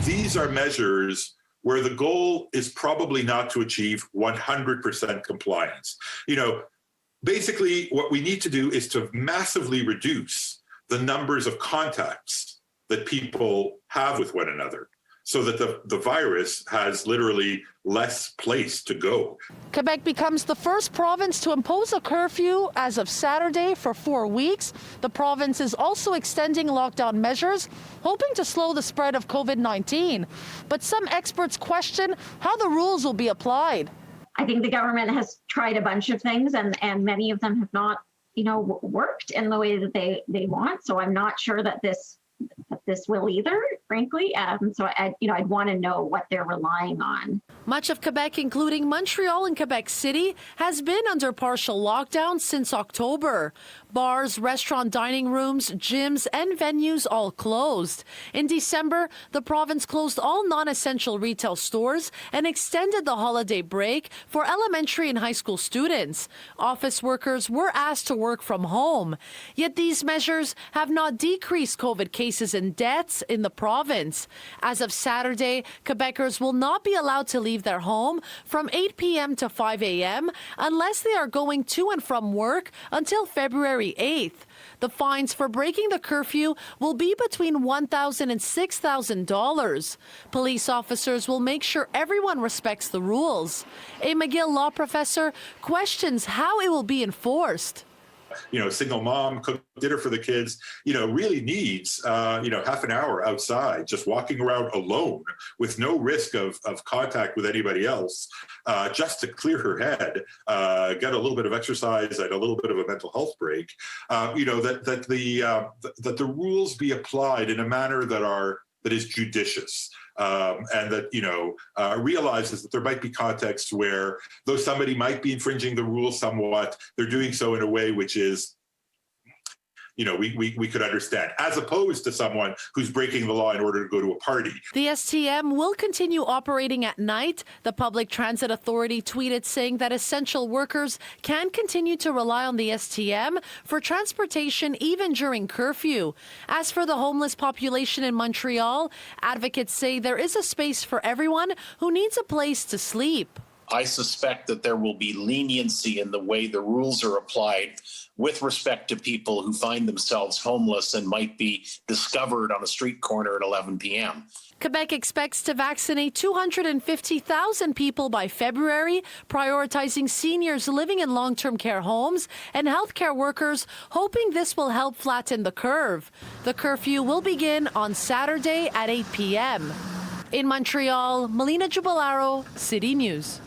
These are measures where the goal is probably not to achieve 100% compliance. Basically, what we need to do is to massively reduce the numbers of contacts that people have with one another, so that the virus has literally less place to go. Quebec becomes the first province to impose a curfew as of Saturday for 4 weeks. The province is also extending lockdown measures, hoping to slow the spread of COVID-19. But some experts question how the rules will be applied. I think the government has tried a bunch of things, and many of them have not, worked in the way that they want. So I'm not sure that this will either, frankly. So I'd want to know what they're relying on. Much of Quebec, including Montreal and Quebec City, has been under partial lockdown since October. Bars, restaurant dining rooms, gyms, and venues all closed. In December, the province closed all non-essential retail stores and extended the holiday break for elementary and high school students. Office workers were asked to work from home. Yet these measures have not decreased COVID cases and deaths in the province. As of Saturday, Quebecers will not be allowed to leave their home from 8 p.m. to 5 a.m. unless they are going to and from work until February 8th. The fines for breaking the curfew will be between $1,000 and $6,000. Police officers will make sure everyone respects the rules. A McGill law professor questions how it will be enforced. Single mom, cook dinner for the kids, really needs, half an hour outside, just walking around alone with no risk of contact with anybody else, just to clear her head, get a little bit of exercise and a little bit of a mental health break. That the rules be applied in a manner that is judicious. And that, realizes that there might be contexts where, though somebody might be infringing the rules somewhat, they're doing so in a way which is, we could understand, as opposed to someone who's breaking the law in order to go to a party. The STM will continue operating at night. The Public Transit Authority tweeted saying that essential workers can continue to rely on the STM for transportation even during curfew. As for the homeless population in Montreal, advocates say there is a space for everyone who needs a place to sleep. I suspect that there will be leniency in the way the rules are applied with respect to people who find themselves homeless and might be discovered on a street corner at 11 p.m. Quebec expects to vaccinate 250,000 people by February, prioritizing seniors living in long-term care homes and healthcare workers, hoping this will help flatten the curve. The curfew will begin on Saturday at 8 p.m. In Montreal, Melina Giubilaro, City News.